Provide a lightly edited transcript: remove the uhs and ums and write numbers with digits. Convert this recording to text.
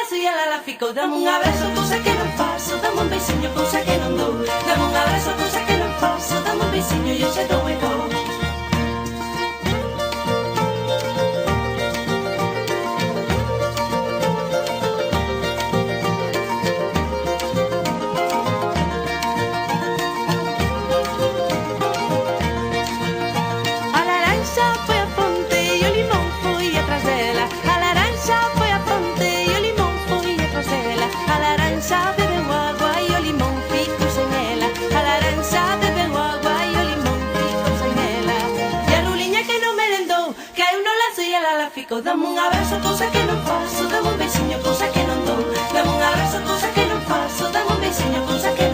lazo e ela ficou. Dame un abrazo, cousa que non faço. Dame un beixiño, cousa que non dou. Dame un abrazo, cousa que non faço. Dame un beixiño e eu xa dou e vou. Dame un abrazo, cousa que non faço. Dame un beixiño, cousa que non dou. Dame un abrazo, cousa que non faço. Dame un beixiño, cousa que non